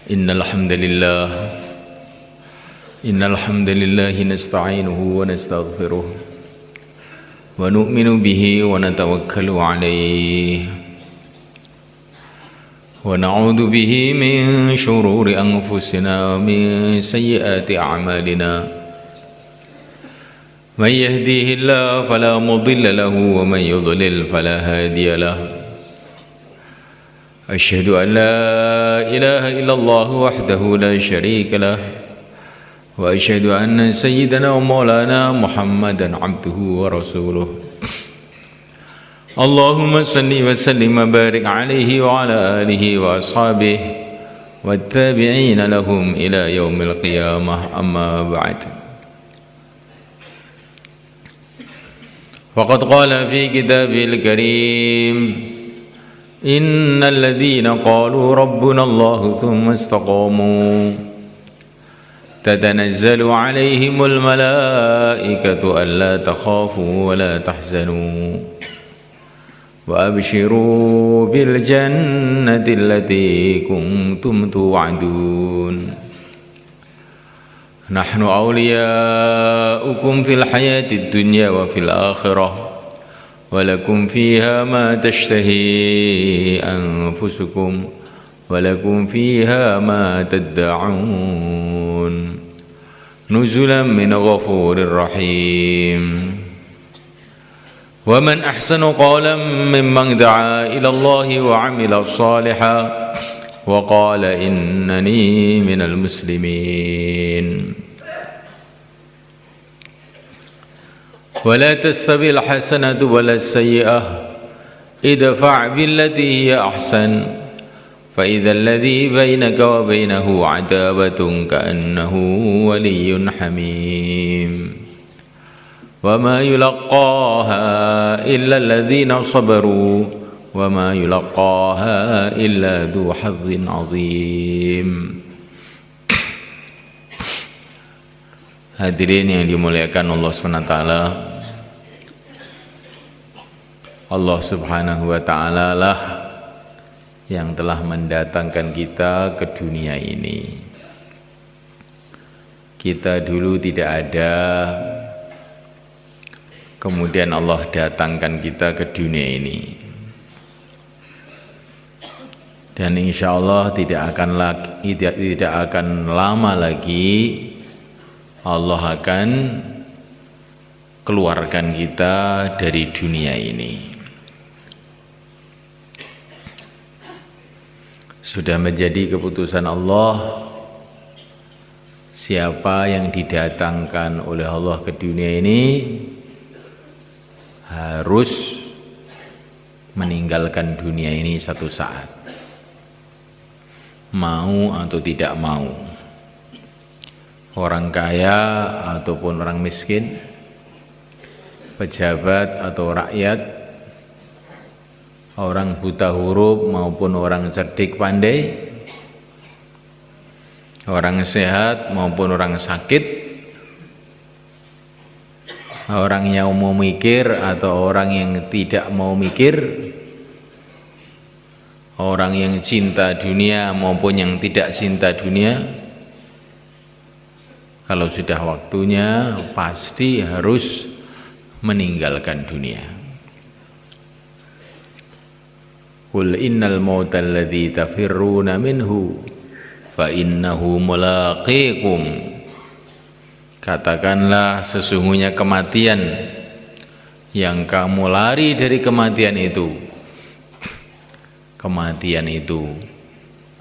Innal hamdalillah nasta'inuhu wa nastaghfiruh wa nu'minu bihi wa natawakkalu alayhi wa na'udzu bihi min shururi anfusina wa min sayyiati a'malina man yahdihillahu fala mudilla lahu wa man yudlil fala hadiya lahu أشهد أن لا إله إلا الله وحده لا شريك له وأشهد أن سيدنا ومولانا محمدا عبده ورسوله اللهم صل وسلم وبارك عليه وعلى آله وأصحابه والتابعين لهم إلى يوم القيامة أما بعد فقد قال في كتابه الكريم إن الذين قالوا ربنا الله ثم استقاموا تتنزل عليهم الملائكة ألا تخافوا ولا تحزنوا وأبشروا بالجنة التي كنتم توعدون نحن أولياؤكم في الحياة الدنيا وفي الآخرة ولكم فيها ما تشتهي أنفسكم ولكم فيها ما تدعون نزلا من غفور رحيم ومن أحسن قولا ممن دعا إلى الله وعمل صالحا وقال إنني من المسلمين ولا تستوي الحسنة ولا السيئة ادفع بالتي هي أحسن فإذا الذي بينك وبينه عداوة كأنه ولي حميم وما يلقاها إلا الذين صبروا وما يلقاها إلا ذو حظ عظيم. Hadirin yang dimuliakan Allah SWT, Allah Subhanahu wa Ta'ala lah yang telah mendatangkan kita ke dunia ini. Kita dulu tidak ada, kemudian Allah datangkan kita ke dunia ini. Dan insya Allah tidak akan lama lagi Allah akan keluarkan kita dari dunia ini. Sudah menjadi keputusan Allah, siapa yang didatangkan oleh Allah ke dunia ini harus meninggalkan dunia ini satu saat, mau atau tidak mau. Orang kaya ataupun orang miskin, pejabat atau rakyat, orang buta huruf maupun orang cerdik pandai, orang sehat maupun orang sakit, orang yang mau mikir atau orang yang tidak mau mikir, orang yang cinta dunia maupun yang tidak cinta dunia, kalau sudah waktunya pasti harus meninggalkan dunia. Qul innal mauta alladzi tafirruna minhu fa innahu mulaqikum. Katakanlah sesungguhnya kematian yang kamu lari dari kematian itu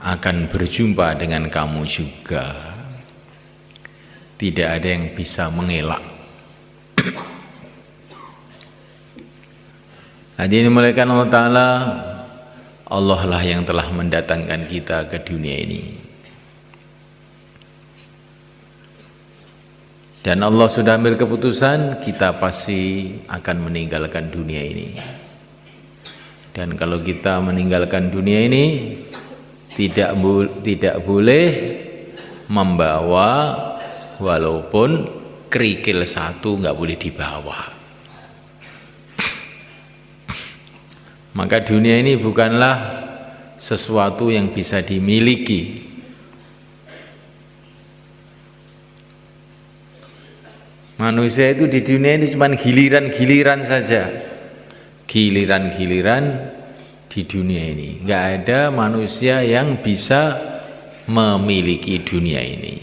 akan berjumpa dengan kamu juga. Tidak ada yang bisa mengelak. Hadirin dimuliakan Allah Ta'ala, Allah lah yang telah mendatangkan kita ke dunia ini. Dan Allah sudah ambil keputusan, kita pasti akan meninggalkan dunia ini. Dan kalau kita meninggalkan dunia ini, tidak boleh membawa walaupun kerikil satu, nggak boleh dibawa. Maka dunia ini bukanlah sesuatu yang bisa dimiliki Manusia itu di dunia ini cuma giliran-giliran saja. Giliran-giliran di dunia ini. Nggak ada manusia yang bisa memiliki dunia ini.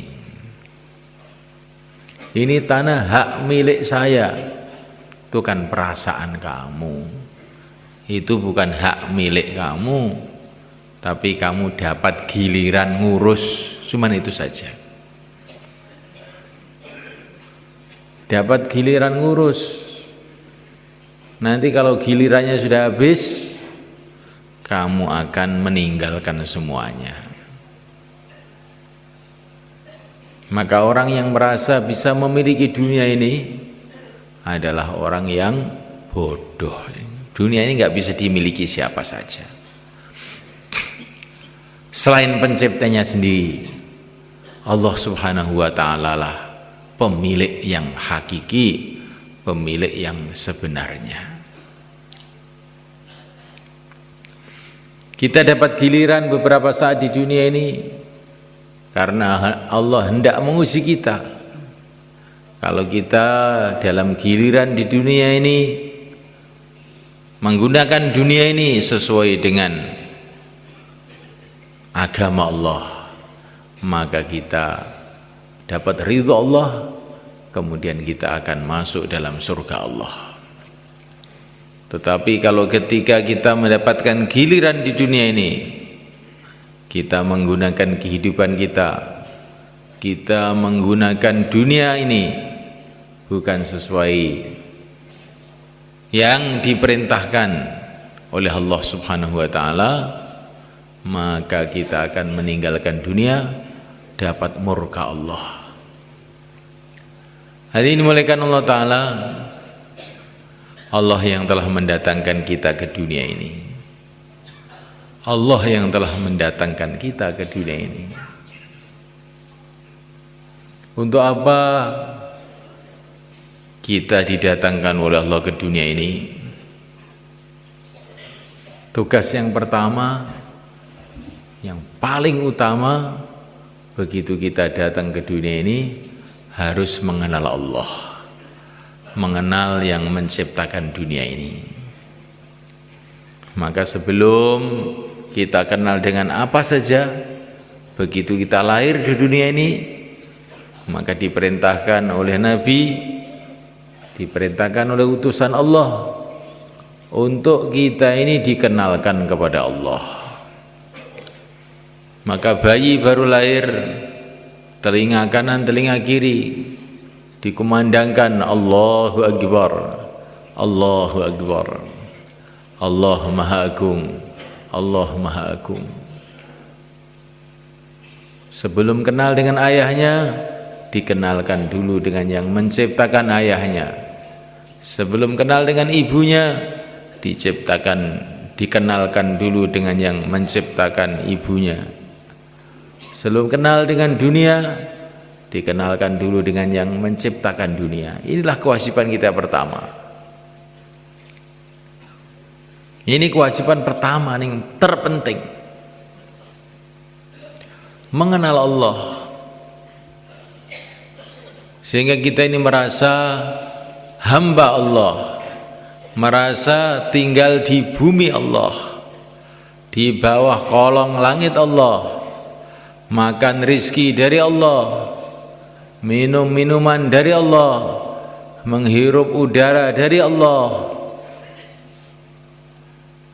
Ini tanah hak milik saya. Itu kan perasaan kamu. Itu bukan hak milik kamu. Tapi kamu dapat giliran ngurus. Cuman itu saja. Dapat giliran ngurus. Nanti kalau gilirannya sudah habis, kamu akan meninggalkan semuanya. Maka orang yang merasa bisa memiliki dunia ini adalah orang yang bodoh. Dunia ini nggak bisa dimiliki siapa saja selain penciptanya sendiri. Allah Subhanahu wa ta'ala lah pemilik yang hakiki, pemilik yang sebenarnya. Kita dapat giliran beberapa saat di dunia ini karena Allah hendak menguji kita. Kalau kita dalam giliran di dunia ini menggunakan dunia ini sesuai dengan agama Allah, maka kita dapat ridha Allah, kemudian kita akan masuk dalam surga Allah. Tetapi kalau ketika kita mendapatkan giliran di dunia ini, kita menggunakan kehidupan kita menggunakan dunia ini bukan sesuai yang diperintahkan oleh Allah Subhanahu wa ta'ala, maka kita akan meninggalkan dunia, dapat murka Allah. Hari ini muliakan Allah Ta'ala, Allah yang telah mendatangkan kita ke dunia ini. Allah yang telah mendatangkan kita ke dunia ini. Untuk apa kita didatangkan oleh Allah ke dunia ini? Tugas yang pertama, yang paling utama, begitu kita datang ke dunia ini, harus mengenal Allah, mengenal yang menciptakan dunia ini. Maka sebelum kita kenal dengan apa saja, begitu kita lahir di dunia ini, maka diperintahkan oleh Nabi, diperintahkan oleh utusan Allah untuk kita ini dikenalkan kepada Allah. Maka bayi baru lahir, telinga kanan, telinga kiri dikumandangkan Allahu Akbar, Allahu Akbar, Allah Maha Agung, Allah Maha Agung. Sebelum kenal dengan ayahnya, dikenalkan dulu dengan yang menciptakan ayahnya. Sebelum kenal dengan ibunya, dikenalkan dulu dengan yang menciptakan ibunya. Sebelum kenal dengan dunia, dikenalkan dulu dengan yang menciptakan dunia. Inilah kewajiban kita pertama. Ini kewajiban pertama yang terpenting. Mengenal Allah. Sehingga kita ini merasa hamba Allah, merasa tinggal di bumi Allah, di bawah kolong langit Allah, makan rizki dari Allah, minum minuman dari Allah, menghirup udara dari Allah.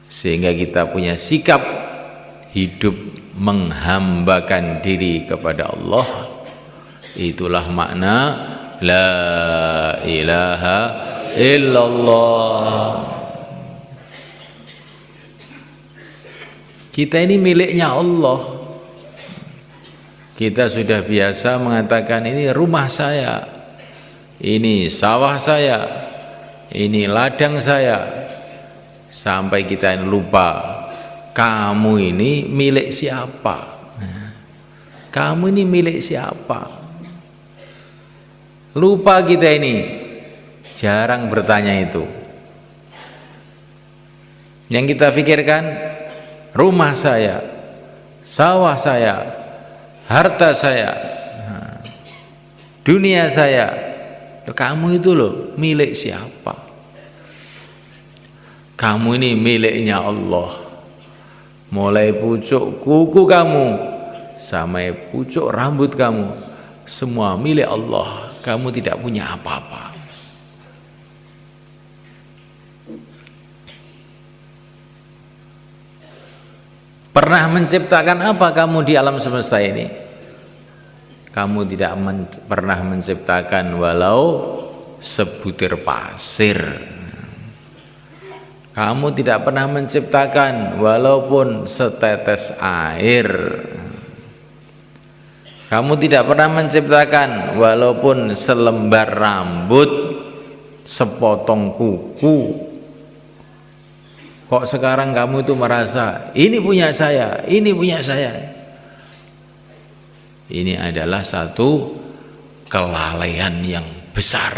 Sehingga kita punya sikap hidup menghambakan diri kepada Allah. Itulah makna la ilaha illallah. Kita ini miliknya Allah. Kita sudah biasa mengatakan ini rumah saya, ini sawah saya, ini ladang saya, sampai kita lupa kamu ini milik siapa. Kamu ini milik siapa? Lupa kita ini, jarang bertanya itu. Yang kita pikirkan rumah saya, sawah saya, harta saya, dunia saya, Kamu itu loh milik siapa? Kamu ini miliknya Allah. Mulai pucuk kuku kamu sampai pucuk rambut kamu, semua milik Allah. Kamu tidak punya apa-apa. Pernah menciptakan apa kamu di alam semesta ini? Kamu tidak pernah menciptakan walau sebutir pasir. Kamu tidak pernah menciptakan walaupun setetes air. Kamu tidak pernah menciptakan walaupun selembar rambut, sepotong kuku. Kok sekarang kamu itu merasa ini punya saya, ini punya saya. Ini adalah satu kelalaian yang besar.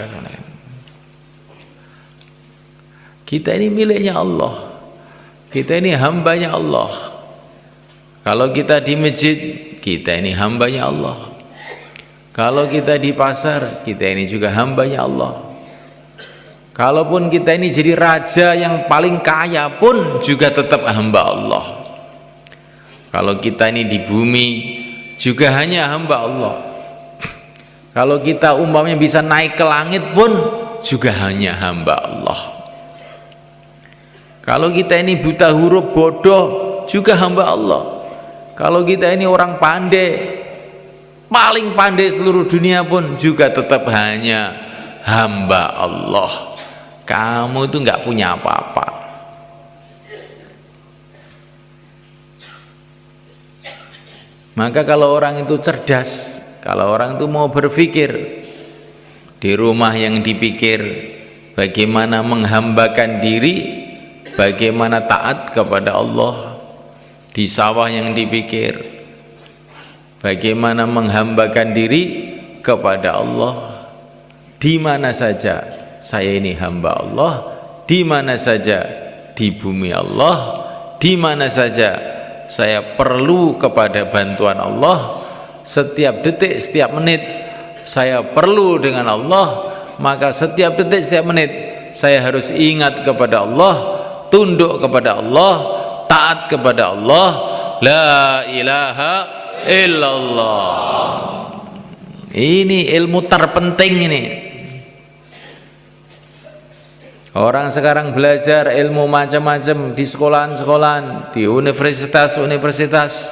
Kita ini miliknya Allah. Kita ini hambanya Allah. Kalau kita di masjid, kita ini hambanya Allah. Kalau kita di pasar, kita ini juga hambanya Allah. Kalaupun kita ini jadi raja yang paling kaya pun juga tetap hamba Allah. Kalau kita ini di bumi juga hanya hamba Allah. Kalau kita umpamanya bisa naik ke langit pun juga hanya hamba Allah. Kalau kita ini buta huruf, bodoh, juga hamba Allah. Kalau kita ini orang pandai, paling pandai seluruh dunia pun juga tetap hanya hamba Allah. Kamu itu nggak punya apa-apa. Maka kalau orang itu cerdas, kalau orang itu mau berpikir, di rumah yang dipikir bagaimana menghambakan diri, bagaimana taat kepada Allah, di sawah yang dipikir bagaimana menghambakan diri kepada Allah, di mana saja saya ini hamba Allah, di mana saja di bumi Allah, di mana saja saya perlu kepada bantuan Allah, setiap detik, setiap menit saya perlu dengan Allah, maka setiap detik, setiap menit saya harus ingat kepada Allah, tunduk kepada Allah, taat kepada Allah. La ilaha illallah. Ini ilmu terpenting ini. Orang sekarang belajar ilmu macam-macam di sekolahan-sekolahan, di universitas-universitas,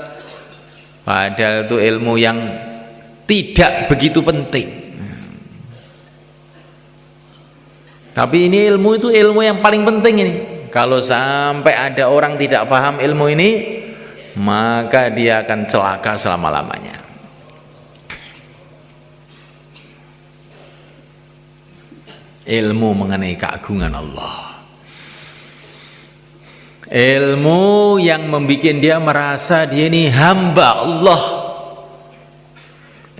padahal itu ilmu yang tidak begitu penting. Tapi ini ilmu itu ilmu yang paling penting ini. Kalau sampai ada orang tidak paham ilmu ini, maka dia akan celaka selama-lamanya. Ilmu mengenai keagungan Allah, ilmu yang membuat dia merasa dia ini hamba Allah,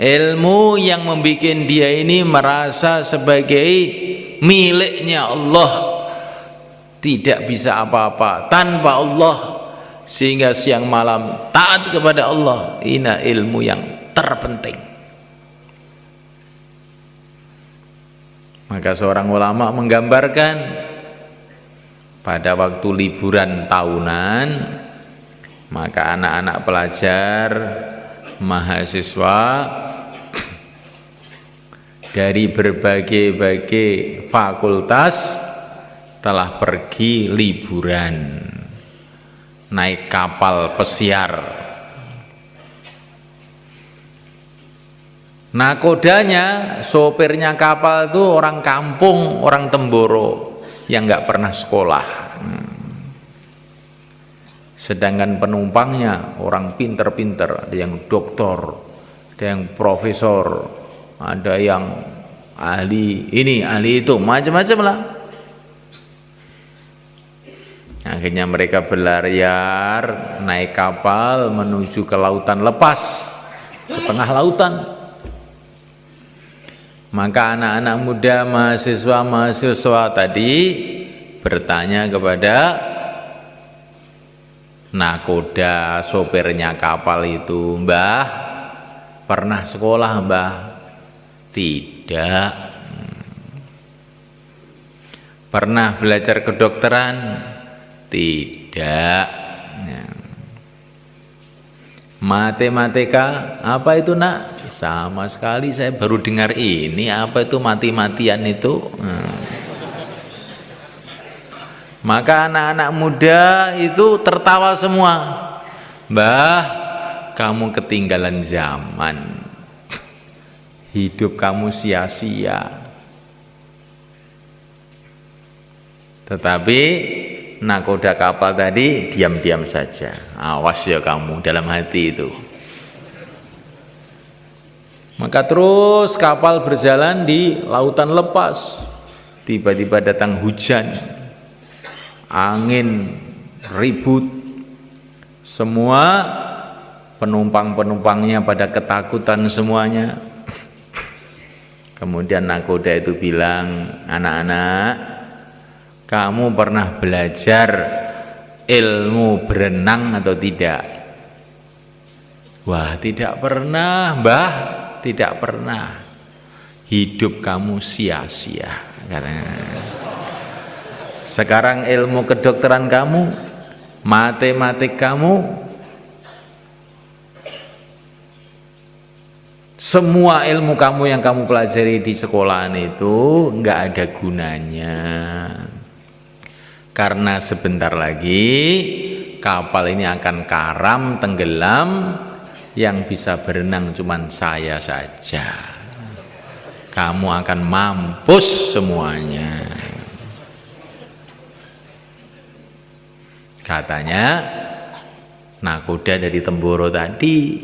ilmu yang membuat dia ini merasa sebagai miliknya Allah, tidak bisa apa-apa tanpa Allah, sehingga siang malam taat kepada Allah. Ini ilmu yang terpenting. Maka seorang ulama menggambarkan pada waktu liburan tahunan, maka anak-anak pelajar, mahasiswa dari berbagai-bagai fakultas telah pergi liburan naik kapal pesiar. Nakodanya, sopirnya kapal itu orang kampung, orang Temboro yang nggak pernah sekolah. Sedangkan penumpangnya orang pinter-pinter, ada yang doktor, ada yang profesor, ada yang ahli ini, ahli itu, macam-macam lah. Akhirnya mereka berlayar naik kapal menuju ke lautan lepas, ke tengah lautan. Maka anak-anak muda, mahasiswa-mahasiswa tadi bertanya kepada nakoda, sopirnya kapal itu, "Mbah, pernah sekolah, Mbah?" "Tidak." Pernah belajar kedokteran? Tidak. Matematika, apa itu nak? Sama sekali saya baru dengar ini, apa itu mati-matian itu? Maka anak-anak muda itu tertawa semua. Mbah, kamu ketinggalan zaman. Hidup kamu sia-sia. Tetapi nakoda kapal tadi diam-diam saja. Awas ya kamu dalam hati itu. Maka terus kapal berjalan di lautan lepas. Tiba-tiba datang hujan, angin, ribut. Semua penumpang-penumpangnya pada ketakutan semuanya. Kemudian nakoda itu bilang, anak-anak, kamu pernah belajar ilmu berenang atau tidak? Wah, tidak pernah, Mbah, tidak pernah. Hidup kamu sia-sia, katanya. Sekarang ilmu kedokteran kamu, matematik kamu, semua ilmu kamu yang kamu pelajari di sekolahan itu nggak ada gunanya. Karena sebentar lagi kapal ini akan karam, tenggelam, yang bisa berenang cuma saya saja. Kamu akan mampus semuanya. Katanya nakoda dari Temboro tadi.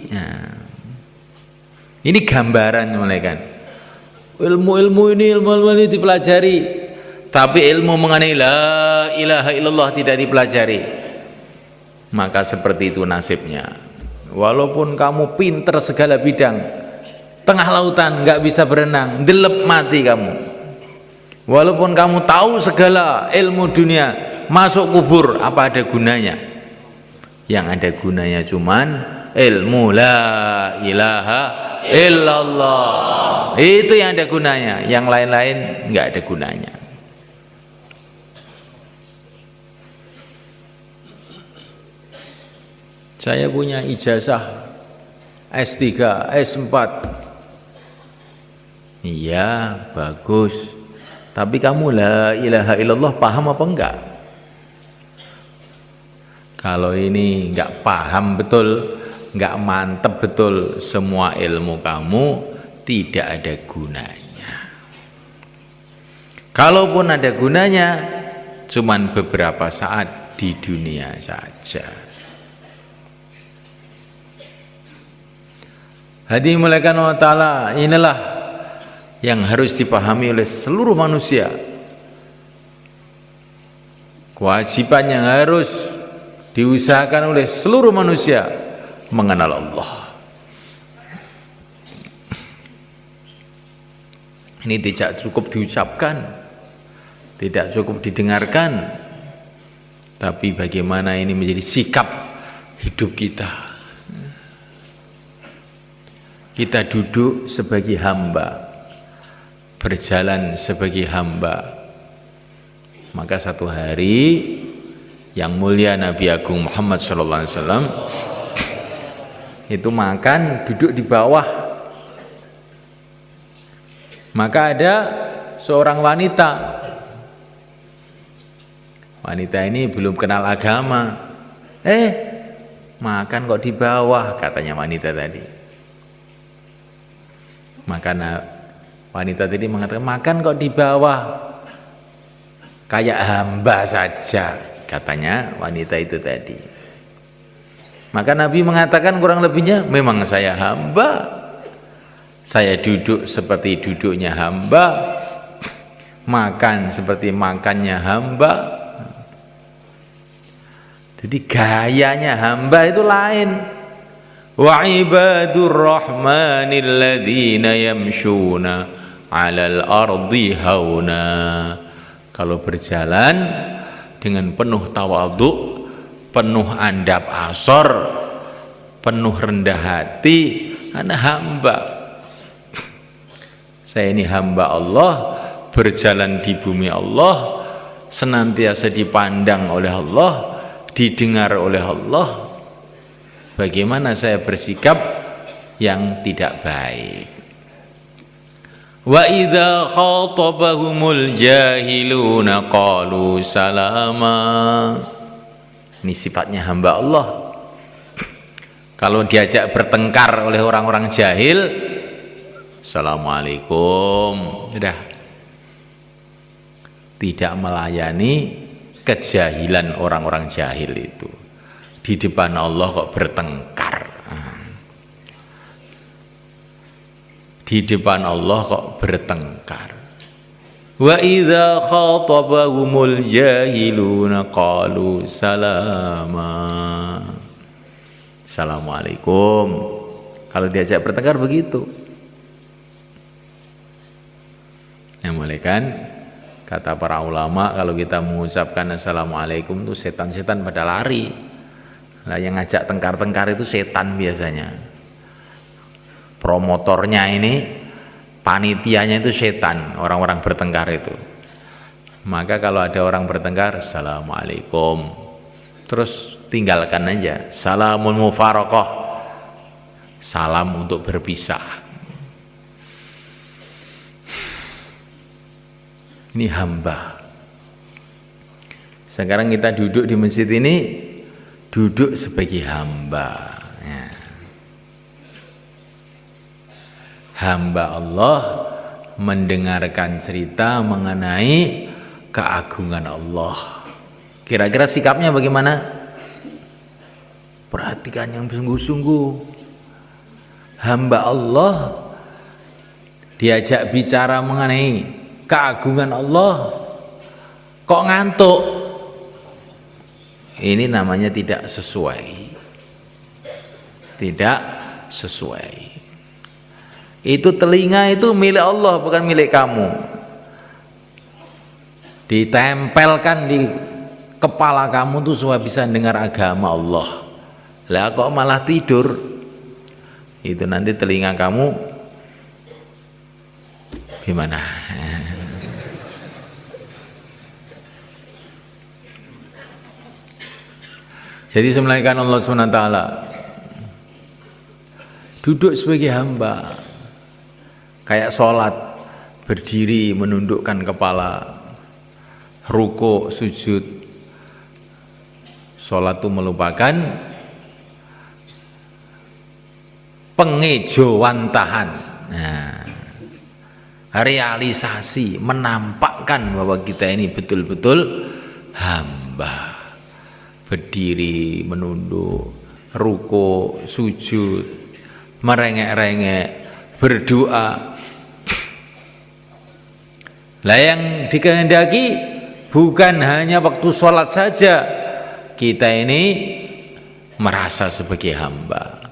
Ini gambaran mulaikan. Ilmu ini dipelajari. Tapi ilmu mengenai la ilaha illallah tidak dipelajari. Maka seperti itu nasibnya. Walaupun kamu pinter segala bidang, tengah lautan nggak bisa berenang, delep mati kamu. Walaupun kamu tahu segala ilmu dunia, masuk kubur, apa ada gunanya? Yang ada gunanya cuman ilmu la ilaha illallah. Itu yang ada gunanya. Yang lain-lain nggak ada gunanya. Saya punya ijazah S3, S4. Iya, bagus. Tapi kamu la ilaha illallah paham apa enggak? Kalau ini enggak paham betul, enggak mantep betul, semua ilmu kamu tidak ada gunanya. Kalaupun ada gunanya, cuman beberapa saat di dunia saja. Hadirin mulaikan Allah Ta'ala, inilah yang harus dipahami oleh seluruh manusia. Kewajiban yang harus diusahakan oleh seluruh manusia mengenal Allah. Ini tidak cukup diucapkan, tidak cukup didengarkan, tapi bagaimana ini menjadi sikap hidup kita. Kita duduk sebagai hamba, berjalan sebagai hamba. Maka satu hari yang mulia Nabi Agung Muhammad SAW itu makan duduk di bawah. Maka ada seorang wanita. Wanita ini belum kenal agama. Makan kok di bawah, katanya wanita tadi. Maka wanita tadi mengatakan, makan kok di bawah, kayak hamba saja, katanya wanita itu tadi. Maka Nabi mengatakan kurang lebihnya, memang saya hamba, saya duduk seperti duduknya hamba, makan seperti makannya hamba. Jadi gayanya hamba itu lain. Wa ibadur rahmanil ladzina yamshuna 'alal ardi hauna. Kalau berjalan dengan penuh tawadhu, penuh andap asor, penuh rendah hati, ana hamba. Saya ini hamba Allah, berjalan di bumi Allah, senantiasa dipandang oleh Allah, didengar oleh Allah, bagaimana saya bersikap yang tidak baik? Wa idza khatabahumul jahiluna qalu salama. Ini sifatnya hamba Allah. Kalau diajak bertengkar oleh orang-orang jahil, assalamualaikum, sudah. Tidak melayani kejahilan orang-orang jahil itu. Di depan Allah kok bertengkar. Di depan Allah kok bertengkar. Wa idza khatabahumul jahiluna qalu salama. Assalamualaikum. Kalau diajak bertengkar begitu. Yang mulai kan kata para ulama, kalau kita mengucapkan assalamualaikum itu setan-setan pada lari. Nah, yang ngajak tengkar-tengkar itu setan biasanya. Promotornya ini, panitianya itu setan, orang-orang bertengkar itu. Maka kalau ada orang bertengkar, assalamualaikum, terus tinggalkan aja. Salamul mufaraqah, salam untuk berpisah. Ini hamba. Sekarang kita duduk di masjid ini, duduk sebagai hamba. Ya. Hamba Allah mendengarkan cerita mengenai keagungan Allah. Kira-kira sikapnya bagaimana? Perhatikan yang sungguh-sungguh. Hamba Allah diajak bicara mengenai keagungan Allah, kok ngantuk? Ini namanya tidak sesuai. Tidak sesuai. Itu telinga itu milik Allah, bukan milik kamu. Ditempelkan di kepala kamu tuh supaya bisa dengar agama Allah. Lah kok malah tidur? Itu nanti telinga kamu gimana? Jadi semulaikan Allah SWT duduk sebagai hamba, kayak sholat, berdiri menundukkan kepala, ruku, sujud. Sholat itu melupakan pengejawantahan. Nah, realisasi, menampakkan bahwa kita ini betul-betul hamba. Berdiri, menunduk, ruku, sujud, merengek-rengek, berdoa. Lah yang dikehendaki bukan hanya waktu sholat saja, kita ini merasa sebagai hamba.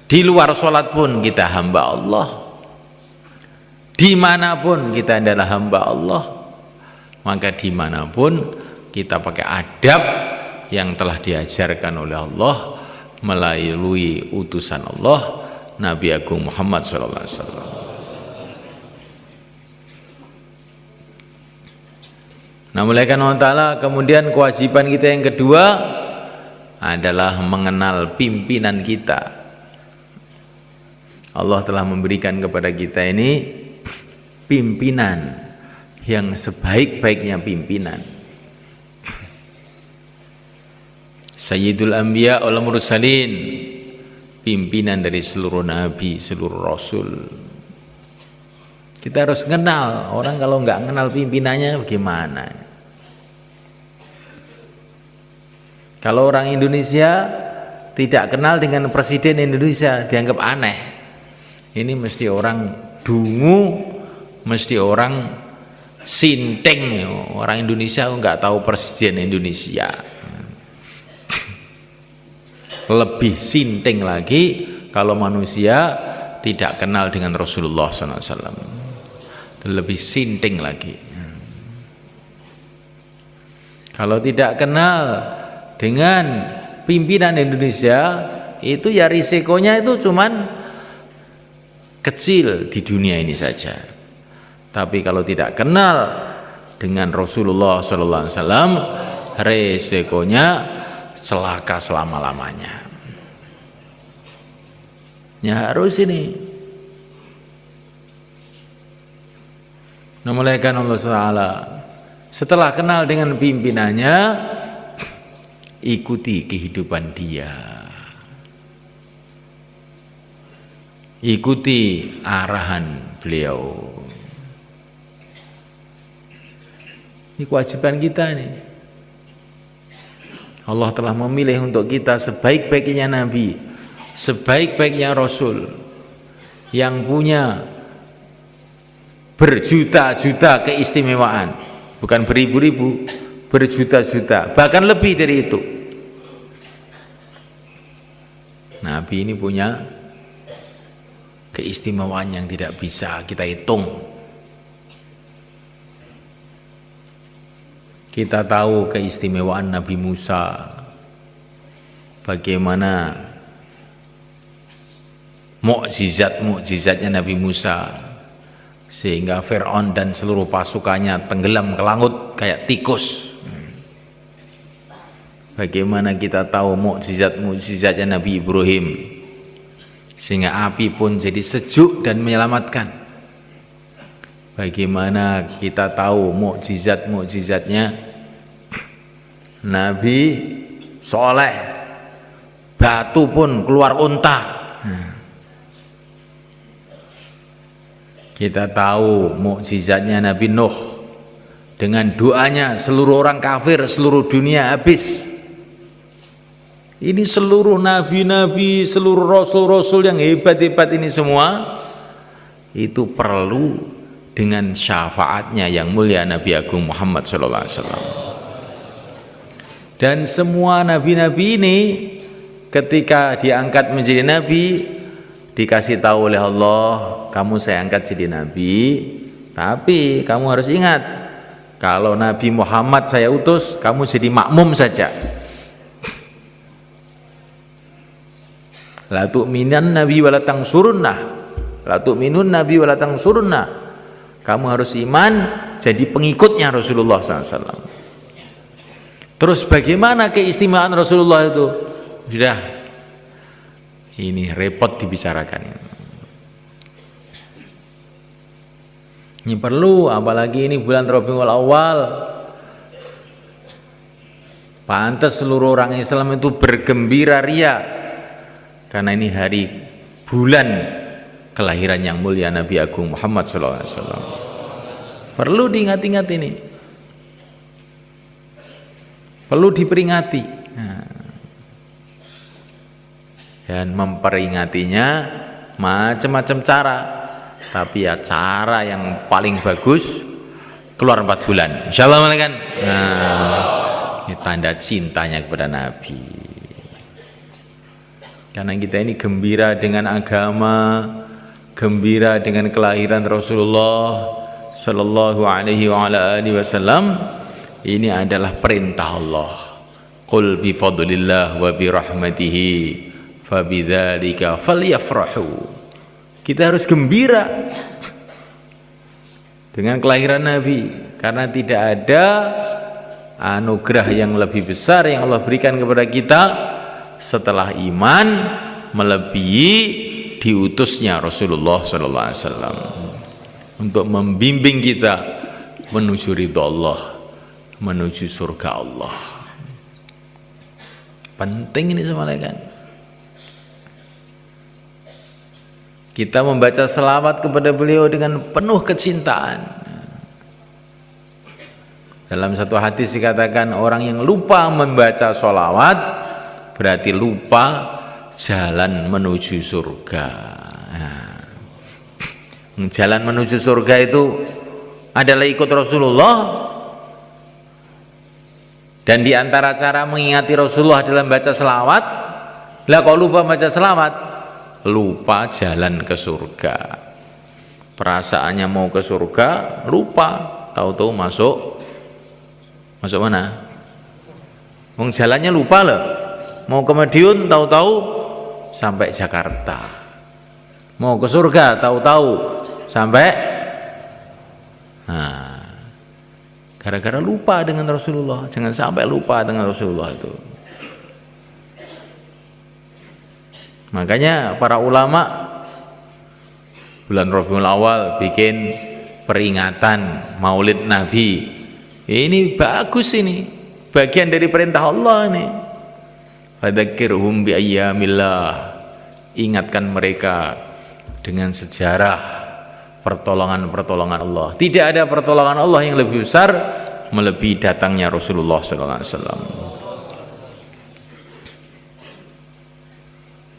Di luar sholat pun kita hamba Allah. Dimanapun kita adalah hamba Allah. Maka dimanapun kita pakai adab yang telah diajarkan oleh Allah melalui utusan Allah, Nabi Agung Muhammad SAW. Nah, mulai karena Allah, kemudian kewajiban kita yang kedua adalah mengenal pimpinan kita. Allah telah memberikan kepada kita ini pimpinan yang sebaik-baiknya pimpinan. Sayyidul Anbiya wal Mursalin, pimpinan dari seluruh nabi, seluruh rasul. Kita harus kenal. Orang kalau nggak kenal pimpinannya bagaimana? Kalau orang Indonesia tidak kenal dengan presiden Indonesia, dianggap aneh. Ini mesti orang dungu, mesti orang sinting. Orang Indonesia nggak tahu presiden Indonesia. Lebih sinting lagi kalau manusia tidak kenal dengan Rasulullah SAW. Lebih sinting lagi. Kalau tidak kenal dengan pimpinan Indonesia, itu ya risikonya itu cuman kecil di dunia ini saja. Tapi kalau tidak kenal dengan Rasulullah sallallahu alaihi wasallam, resikonya celaka selama-lamanya. Ya harus ini. Memuliakan Allah Ta'ala. Setelah kenal dengan pimpinannya, ikuti kehidupan dia. Ikuti arahan beliau. Ini kewajiban kita nih. Allah telah memilih untuk kita sebaik-baiknya Nabi, sebaik-baiknya Rasul, yang punya berjuta-juta keistimewaan, bukan beribu-ribu, berjuta-juta, bahkan lebih dari itu. Nabi ini punya keistimewaan yang tidak bisa kita hitung. Kita tahu keistimewaan Nabi Musa, bagaimana mukjizat-mukjizatnya Nabi Musa, sehingga Fir'aun dan seluruh pasukannya tenggelam ke laut kayak tikus. Bagaimana kita tahu mukjizat-mukjizatnya Nabi Ibrahim, sehingga api pun jadi sejuk dan menyelamatkan. Bagaimana kita tahu mukjizat-mukjizatnya Nabi Soleh, batu pun keluar unta. Kita tahu mukjizatnya Nabi Nuh, dengan doanya seluruh orang kafir seluruh dunia habis. Ini seluruh nabi-nabi, seluruh rasul-rasul yang hebat-hebat ini semua itu perlu dengan syafaatnya yang mulia Nabi Agung Muhammad sallallahu alaihi wasallam. Dan semua nabi-nabi ini ketika diangkat menjadi nabi, dikasih tahu oleh Allah, kamu saya angkat jadi nabi, tapi kamu harus ingat, kalau Nabi Muhammad saya utus, kamu jadi makmum saja. La tu'minan nabi wa la tangsurunnah, la tu'minun nabi wa la tangsurunnah. Kamu harus iman jadi pengikutnya Rasulullah SAW. Terus bagaimana keistimewaan Rasulullah itu? Sudah, ini repot dibicarakan. Ini perlu, apalagi ini bulan Rabiul Awal. Pantas seluruh orang Islam itu bergembira ria, karena ini hari bulan kelahiran yang mulia Nabi Agung Muhammad SAW. Perlu diingat-ingat ini, perlu diperingati. Dan memperingatinya macam-macam cara, tapi ya cara yang paling bagus keluar 4 bulan, insyaallah kan. Ini tanda cintanya kepada Nabi. Karena kita ini gembira dengan agama, gembira dengan kelahiran Rasulullah sallallahu alaihi wasallam. Ini adalah perintah Allah. Qul bi fadlillah wa bi rahmatihi fabidzalika falyafrahu. Kita harus gembira dengan kelahiran Nabi, karena tidak ada anugerah yang lebih besar yang Allah berikan kepada kita setelah iman melebihi diutusnya Rasulullah sallallahu alaihi wasallam untuk membimbing kita menuju ridha Allah, menuju surga Allah. Penting ini semua kan. Kita membaca selawat kepada beliau dengan penuh kecintaan. Dalam satu hadis dikatakan, orang yang lupa membaca selawat berarti lupa jalan menuju surga. Jalan menuju surga itu adalah ikut Rasulullah. Dan di antara cara mengingati Rasulullah adalah membaca selawat. Lah kalau lupa baca selawat, lupa jalan ke surga. Perasaannya mau ke surga, lupa, tahu-tahu masuk mana? Wong jalannya lupa loh. Mau ke Madiun, tahu-tahu sampai Jakarta. Mau ke surga, tahu-tahu sampai Gara-gara lupa dengan Rasulullah. Jangan sampai lupa dengan Rasulullah itu. Makanya para ulama bulan Rabiul Awal bikin peringatan Maulid Nabi. Ini bagus ini. Bagian dari perintah Allah ini. Fadzakirhum bi ayyamillah. Ingatkan mereka dengan sejarah pertolongan-pertolongan Allah. Tidak ada pertolongan Allah yang lebih besar melebihi datangnya Rasulullah sallallahu alaihi wasallam.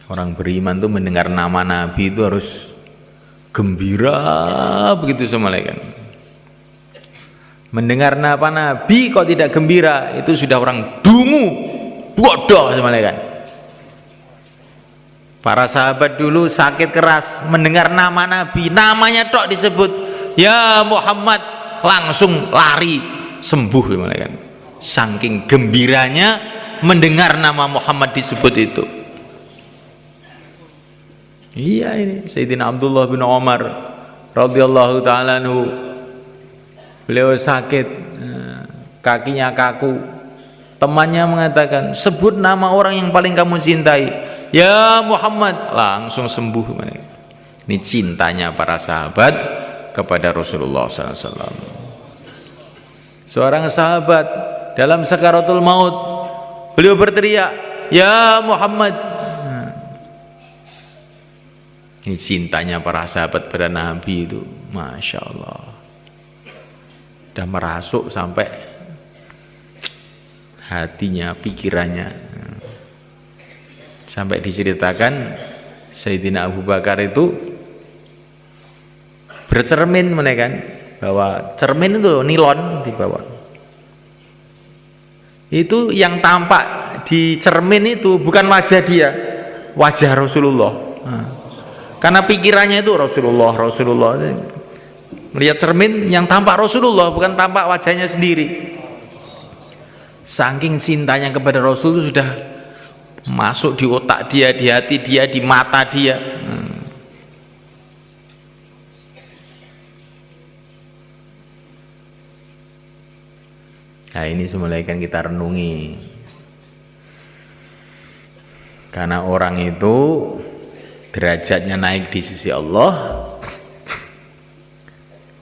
Orang beriman tuh mendengar nama Nabi itu harus gembira begitu semalaikan. Mendengar nama Nabi kok tidak gembira, itu sudah orang dungu, bodoh semalaikan. Para sahabat dulu sakit keras mendengar nama Nabi, namanya tok disebut, ya Muhammad, langsung lari sembuh semalaikan. Saking gembiranya mendengar nama Muhammad disebut itu. Iya ini Sayyidina Abdullah bin Umar radhiyallahu ta'ala anhu, beliau sakit, kakinya kaku, temannya mengatakan sebut nama orang yang paling kamu cintai, ya Muhammad, langsung sembuh. Ini cintanya para sahabat kepada Rasulullah SAW. Seorang sahabat dalam sakaratul maut, beliau berteriak, ya Muhammad. Ini cintanya para sahabat pada Nabi itu, Masya Allah, udah merasuk sampai hatinya, pikirannya. Sampai diceritakan Sayyidina Abu Bakar itu bercermin menekan, bahwa cermin itu nilon di bawah. Itu yang tampak di cermin itu bukan wajah dia, wajah Rasulullah. Karena pikirannya itu Rasulullah. Melihat cermin yang tampak Rasulullah, bukan tampak wajahnya sendiri. Saking cintanya kepada Rasul itu sudah masuk di otak dia, di hati dia, di mata dia. Nah ini semula kan kita renungi. Karena orang itu derajatnya naik di sisi Allah,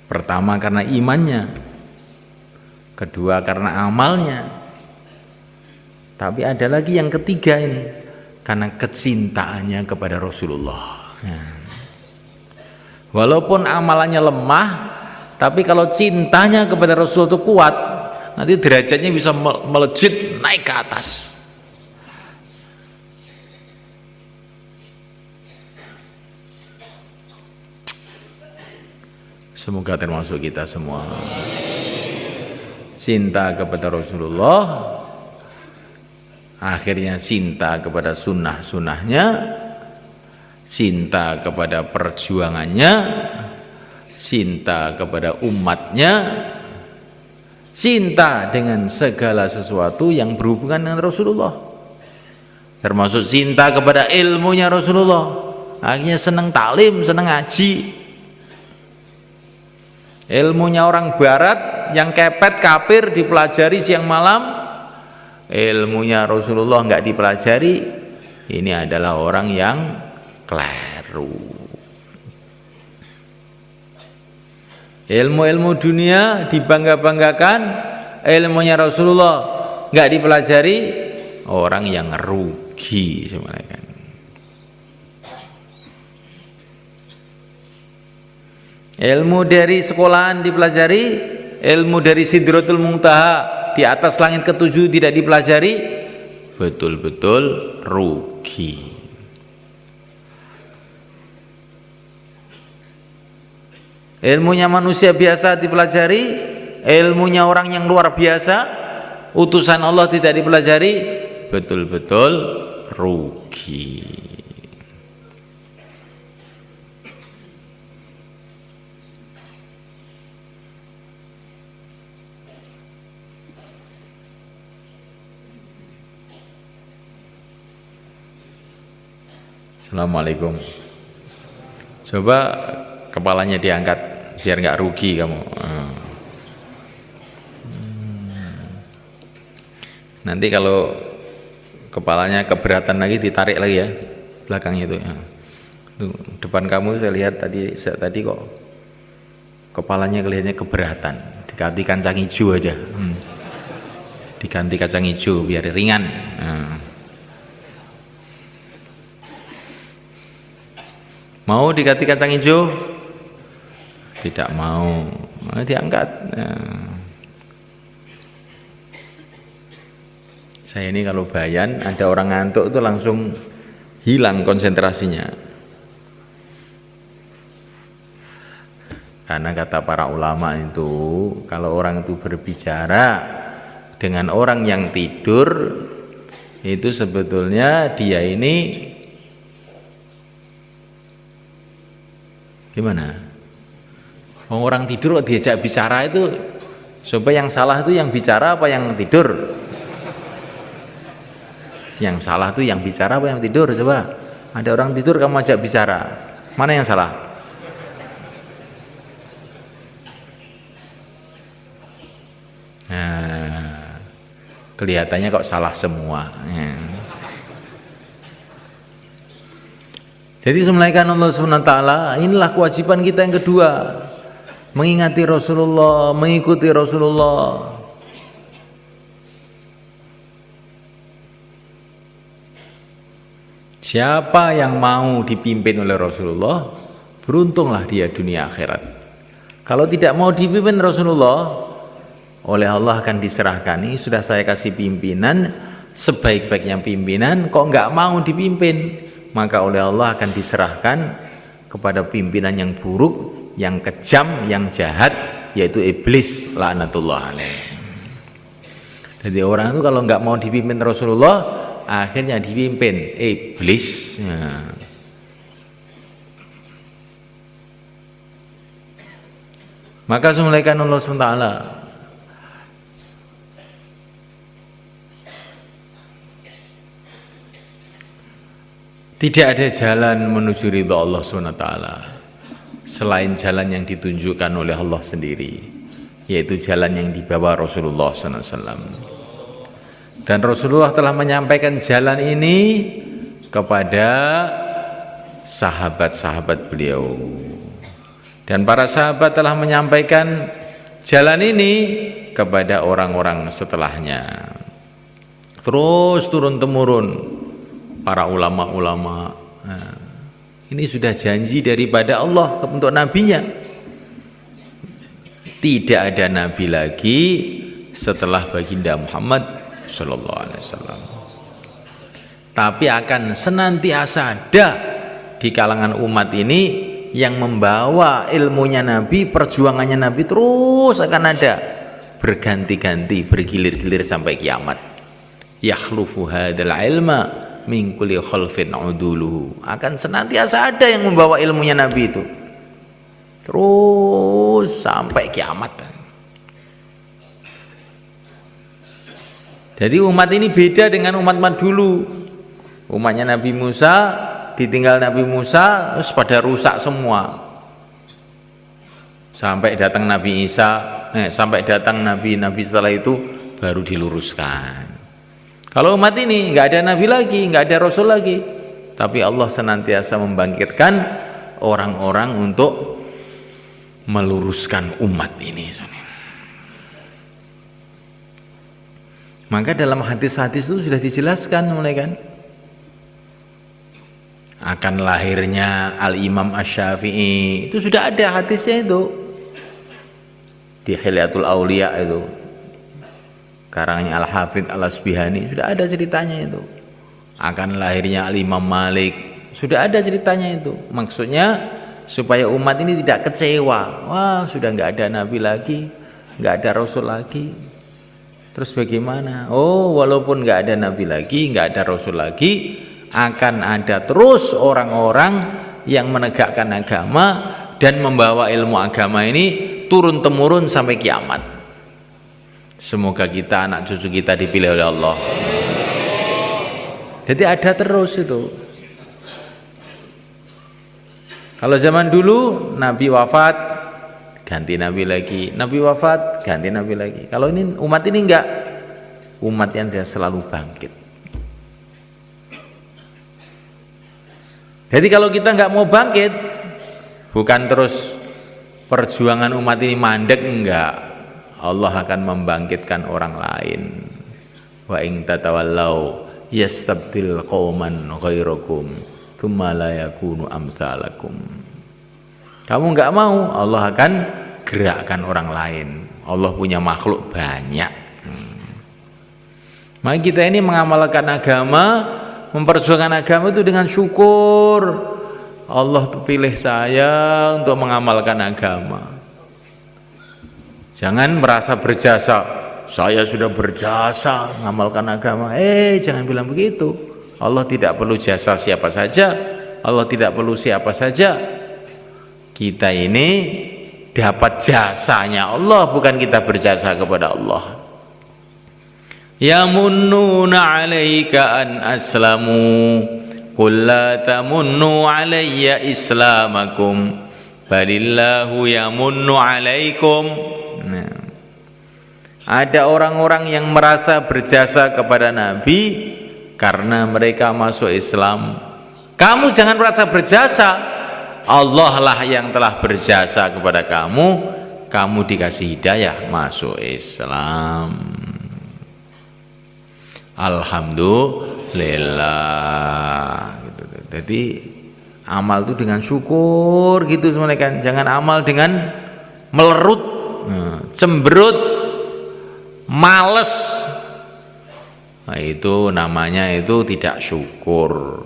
pertama karena imannya, kedua karena amalnya, tapi ada lagi yang ketiga ini, karena kecintaannya kepada Rasulullah. Walaupun amalannya lemah, tapi kalau cintanya kepada Rasul itu kuat, nanti derajatnya bisa melejit naik ke atas. Semoga termasuk kita semua. Cinta kepada Rasulullah, akhirnya cinta kepada sunnah-sunnahnya, cinta kepada perjuangannya, cinta kepada umatnya, cinta dengan segala sesuatu yang berhubungan dengan Rasulullah, termasuk cinta kepada ilmunya Rasulullah. Akhirnya senang taklim, senang ngaji. Ilmunya orang barat yang kepet kafir dipelajari siang malam, ilmunya Rasulullah enggak dipelajari. Ini adalah orang yang keliru. Ilmu-ilmu dunia dibangga-banggakan, ilmunya Rasulullah enggak dipelajari, orang yang rugi sebenarnya. Ilmu dari sekolahan dipelajari, ilmu dari Sidratul Muntaha di atas langit ketujuh tidak dipelajari, betul-betul rugi. Ilmunya manusia biasa dipelajari, ilmunya orang yang luar biasa, utusan Allah tidak dipelajari, betul-betul rugi. Assalamualaikum. Coba kepalanya diangkat biar nggak rugi kamu. Nanti kalau kepalanya keberatan lagi ditarik lagi ya, belakangnya itu ya. Tuh, depan kamu saya lihat tadi kok kepalanya kelihatannya keberatan, diganti kacang hijau aja. Diganti kacang hijau biar ringan. Mau diganti kacang hijau? Tidak mau. Diangkat. Saya ini kalau bayan ada orang ngantuk itu langsung hilang konsentrasinya. Karena kata para ulama itu, kalau orang itu berbicara dengan orang yang tidur, itu sebetulnya dia ini gimana? Orang tidur kok diajak bicara itu, supaya yang salah itu yang bicara apa yang tidur? Yang salah itu yang bicara apa yang tidur? Coba, ada orang tidur kamu ajak bicara, mana yang salah? Nah, kelihatannya kok salah semua. Jadi semulaikan Allah SWT, inilah kewajiban kita yang kedua, mengingati Rasulullah, mengikuti Rasulullah. Siapa yang mau dipimpin oleh Rasulullah, beruntunglah dia dunia akhirat. Kalau tidak mau dipimpin Rasulullah, oleh Allah akan diserahkan, ini sudah saya kasih pimpinan, sebaik-baiknya pimpinan, kok nggak mau dipimpin, maka oleh Allah akan diserahkan kepada pimpinan yang buruk, yang kejam, yang jahat, yaitu iblis laknatullah alaih. Jadi orang itu kalau nggak mau dipimpin Rasulullah, akhirnya dipimpin iblis. Maka semulaikan Allah SWT, tidak ada jalan menuju ridha Allah SWT selain jalan yang ditunjukkan oleh Allah sendiri, yaitu jalan yang dibawa Rasulullah SAW. Dan Rasulullah telah menyampaikan jalan ini kepada sahabat-sahabat beliau. Dan para sahabat telah menyampaikan jalan ini kepada orang-orang setelahnya. Terus turun-temurun para ulama-ulama. Nah, ini sudah janji daripada Allah untuk nabinya. Tidak ada nabi lagi setelah baginda Muhammad Sallallahu Alaihi Wasallam. Tapi akan senantiasa ada di kalangan umat ini yang membawa ilmunya Nabi, perjuangannya Nabi terus akan ada, berganti-ganti, bergilir-gilir sampai kiamat. Yakhlufu hadal ilma min kulli khalfin uduluhu. Akan senantiasa ada yang membawa ilmunya Nabi itu terus sampai kiamat. Jadi umat ini beda dengan umat-umat dulu. Umatnya Nabi Musa, ditinggal Nabi Musa, terus pada rusak semua. Sampai datang Nabi Isa, sampai datang Nabi-Nabi setelah itu baru diluruskan. Kalau umat ini nggak ada Nabi lagi, nggak ada Rasul lagi, tapi Allah senantiasa membangkitkan orang-orang untuk meluruskan umat ini. Maka dalam hadis-hadis itu sudah dijelaskan mulai kan, akan lahirnya Al-Imam Asy-Syafi'i itu sudah ada hadisnya itu di Hilyatul Auliya itu, karangannya Al-Hafidz Al-Asbihani, sudah ada ceritanya itu. Akan lahirnya Al-Imam Malik sudah ada ceritanya itu. Maksudnya supaya umat ini tidak kecewa, wah sudah nggak ada Nabi lagi, nggak ada Rasul lagi. Terus bagaimana? Oh, walaupun nggak ada Nabi lagi, nggak ada Rasul lagi, akan ada terus orang-orang yang menegakkan agama dan membawa ilmu agama ini turun temurun sampai kiamat. Semoga kita, anak cucu kita dipilih oleh Allah. Jadi ada terus itu. Kalau zaman dulu Nabi wafat, ganti Nabi lagi, Nabi wafat, ganti Nabi lagi. Kalau ini umat ini enggak, umat yang dia selalu bangkit. Jadi kalau kita nggak mau bangkit, bukan terus perjuangan umat ini mandek, enggak. Allah akan membangkitkan orang lain. Wa in tatawallau yastabdil qauman ghairakum tsumma la yakunu amsalakum. Kamu enggak mau, Allah akan gerakkan orang lain. Allah punya makhluk banyak. Maka kita ini mengamalkan agama, memperjuangkan agama itu dengan syukur. Allah pilih saya untuk mengamalkan agama. Jangan merasa berjasa, saya sudah berjasa mengamalkan agama. Jangan bilang begitu. Allah tidak perlu jasa siapa saja. Allah tidak perlu siapa saja. Kita ini dapat jasanya Allah, bukan kita berjasa kepada Allah. Yamunnuna 'alaika an aslamu qul la tamunnu 'alayya islamakum balillahu yamunnu 'alaikum. Nah, ada orang-orang yang merasa berjasa kepada Nabi karena mereka masuk Islam. Kamu jangan merasa berjasa, Allah lah yang telah berjasa kepada kamu. Kamu dikasih hidayah masuk Islam. Alhamdulillah gitu. Jadi amal itu dengan syukur gitu semuanya kan. Jangan amal dengan melerut, cemberut, males. Nah, itu namanya itu tidak syukur.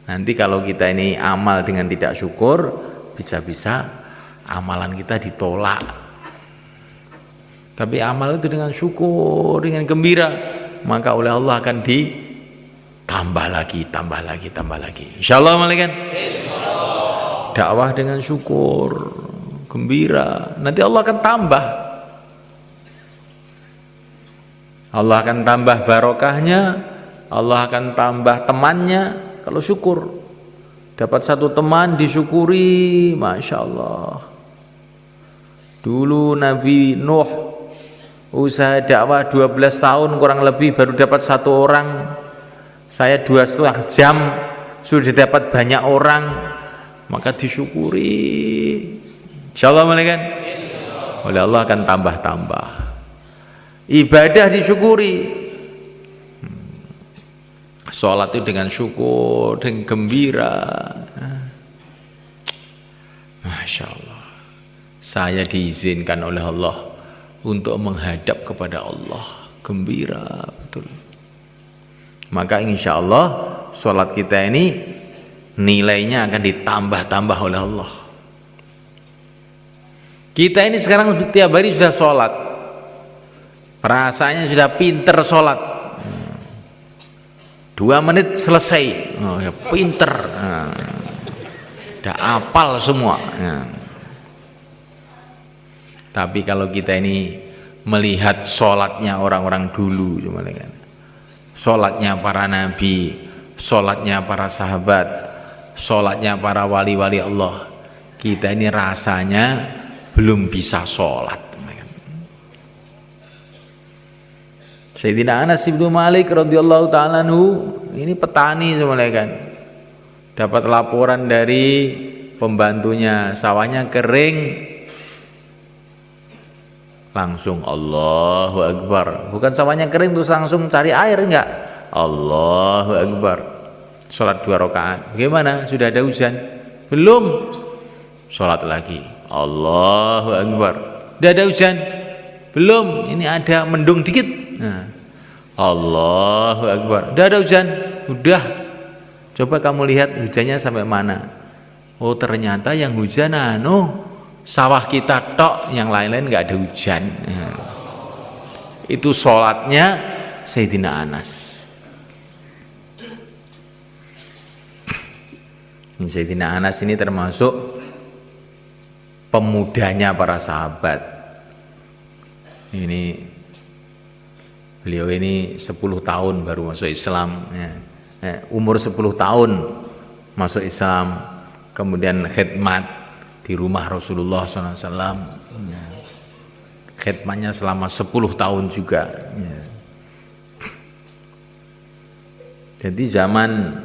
Nanti kalau kita ini amal dengan tidak syukur, bisa-bisa amalan kita ditolak. Tapi amal itu dengan syukur, dengan gembira, maka oleh Allah akan ditambah lagi, tambah lagi, tambah lagi. Insyaallah malaikat. Dakwah dengan syukur, gembira, nanti Allah akan tambah. Allah akan tambah barokahnya, Allah akan tambah temannya. Kalau syukur, dapat satu teman disyukuri, Masya Allah. Dulu Nabi Nuh usaha dakwah 12 tahun kurang lebih baru dapat satu orang. Saya 2,5 jam sudah dapat banyak orang, maka disyukuri. Insyaallah malaikat. Oleh Allah akan tambah-tambah. Ibadah disyukuri. Sholat itu dengan syukur, dengan gembira. Masya Allah. Saya diizinkan oleh Allah untuk menghadap kepada Allah, gembira betul. Maka insya Allah sholat kita ini nilainya akan ditambah-tambah oleh Allah. Kita ini sekarang tiap hari sudah sholat, rasanya sudah pinter sholat. 2 menit selesai, ya pinter, udah apal semua. Tapi kalau kita ini melihat sholatnya orang-orang dulu, sholatnya para nabi, sholatnya para sahabat, sholatnya para wali-wali Allah, kita ini rasanya belum bisa sholat. Sayyidina Anas bin Malik radhiyallahu ta'ala anhu ini petani semuanya kan, dapat laporan dari pembantunya sawahnya kering, langsung Allahu Akbar. Bukan sawahnya kering terus langsung cari air, enggak, Allahu Akbar. Sholat 2 rakaat. Bagaimana? Sudah ada hujan? Belum. Sholat lagi, Allahu Akbar. Sudah ada hujan? Belum. Ini ada mendung dikit. Nah, Allahu Akbar. Udah ada hujan? Udah. Coba kamu lihat hujannya sampai mana. Oh ternyata yang hujan sawah kita tok, yang lain-lain nggak ada hujan. Nah, itu sholatnya Sayyidina Anas. Sayyidina Anas ini termasuk pemudanya para sahabat. Ini beliau ini 10 tahun baru masuk Islam, umur 10 tahun masuk Islam, kemudian khidmat di rumah Rasulullah SAW, khidmatnya selama 10 tahun juga. Jadi zaman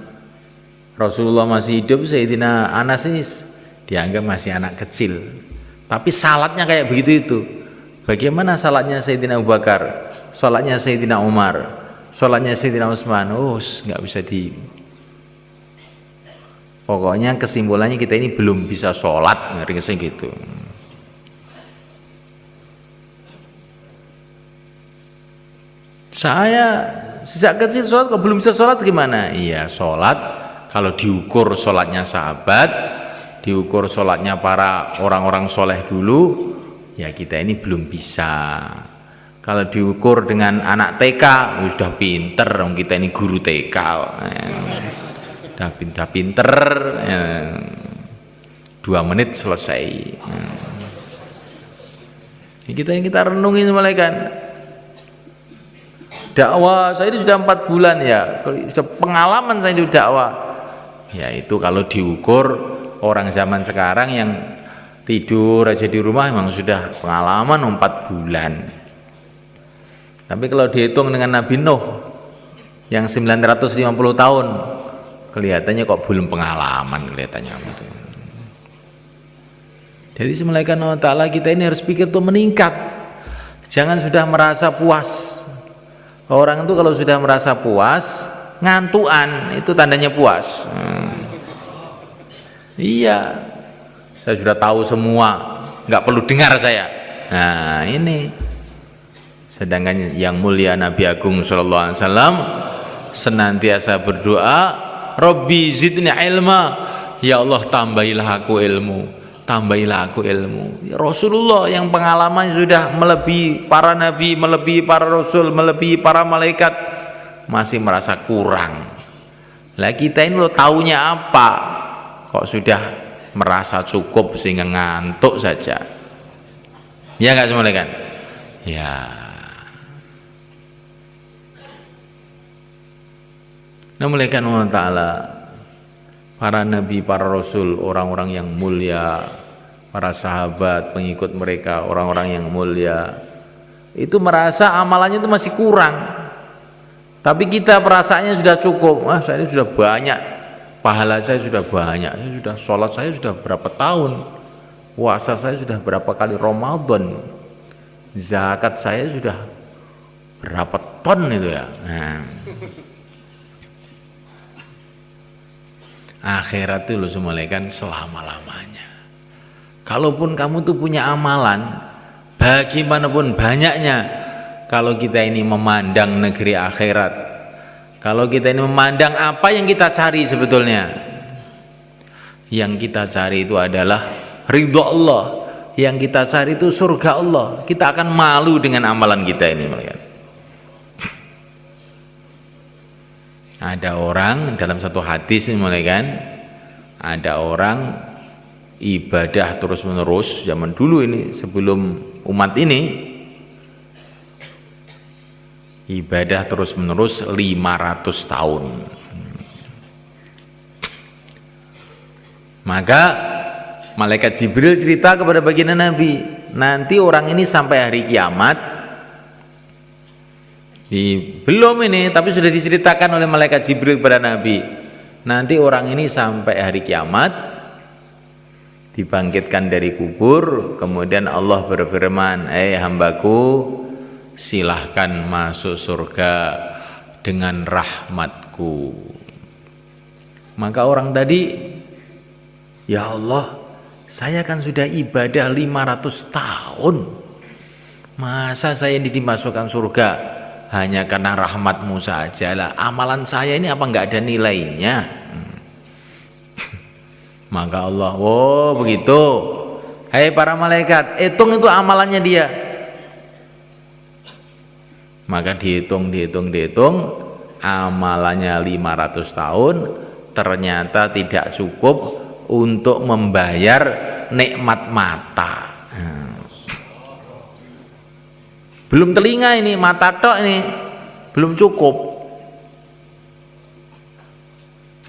Rasulullah masih hidup, Sayyidina Anas ini dianggap masih anak kecil. Tapi salatnya kayak begitu itu. Bagaimana salatnya Sayyidina Abu Bakar, salatnya Sayyidina Umar, salatnya Sayyidina Utsman? Nggak bisa di. Pokoknya kesimpulannya kita ini belum bisa sholat, ngerti gitu. Saya sejak kecil sholat kok belum bisa sholat gimana? Iya sholat, kalau diukur sholatnya sahabat, diukur sholatnya para orang-orang soleh dulu, ya kita ini belum bisa. Kalau diukur dengan anak TK, ya sudah pinter, kita ini guru TK. Udah pinter, 2 menit selesai. Kita renungin malaikat. Dakwah saya ini sudah 4 bulan ya, sudah pengalaman saya di dakwah. Ya itu kalau diukur orang zaman sekarang yang tidur aja di rumah memang sudah pengalaman 4 bulan. Tapi kalau dihitung dengan Nabi Nuh yang 950 tahun, kelihatannya kok belum pengalaman kelihatannya gitu. Jadi malaikat Allah Ta'ala kita ini harus pikir tuh meningkat. Jangan sudah merasa puas. Orang itu kalau sudah merasa puas, ngantuan itu tandanya puas. Iya, saya sudah tahu semua, nggak perlu dengar saya. Nah ini, sedangkan yang mulia Nabi Agung Sallallahu Alaihi Wasallam senantiasa berdoa, Robbi zidni ilma, ya Allah tambahilah aku ilmu, tambahilah aku ilmu. Rasulullah yang pengalaman sudah melebihi para nabi, melebihi para rasul, melebihi para malaikat, masih merasa kurang. Lah kita ini lo taunya apa? Kok sudah merasa cukup sehingga ngantuk saja? Ya nggak semua kan? Ya. Nah malaikat Allah Ta'ala, para nabi, para rasul, orang-orang yang mulia, para sahabat, pengikut mereka, orang-orang yang mulia, itu merasa amalannya itu masih kurang. Tapi kita perasaannya sudah cukup. Saya ini sudah banyak, pahala saya sudah banyak, saya sudah sholat saya sudah berapa tahun, puasa saya sudah berapa kali Ramadan, zakat saya sudah berapa ton itu ya. Nah. Akhirat itu loh semalekan selama-lamanya. Kalaupun kamu tuh punya amalan bagaimanapun banyaknya, kalau kita ini memandang negeri akhirat, kalau kita ini memandang apa yang kita cari sebetulnya, yang kita cari itu adalah ridho Allah, yang kita cari itu surga Allah. Kita akan malu dengan amalan kita ini malaikat. Ada orang dalam satu hadis ini mulai kan, ada orang ibadah terus menerus zaman dulu ini sebelum umat ini, ibadah terus menerus 500 tahun. Maka malaikat Jibril cerita kepada baginda Nabi, nanti orang ini sampai hari kiamat. Belum ini, tapi sudah diceritakan oleh malaikat Jibril kepada Nabi. Nanti orang ini sampai hari kiamat dibangkitkan dari kubur, kemudian Allah berfirman, hambaku, silahkan masuk surga dengan rahmatku. Maka orang tadi, ya Allah, saya kan sudah ibadah 500 tahun, masa saya ini dimasukkan surga hanya karena rahmatmu saja lah? Amalan saya ini apa enggak ada nilainya? Maka Allah, oh begitu, hai para malaikat, hitung itu amalannya dia. Maka dihitung, amalannya 500 tahun, ternyata tidak cukup untuk membayar nikmat mata. Belum telinga ini, mata tok ini belum cukup.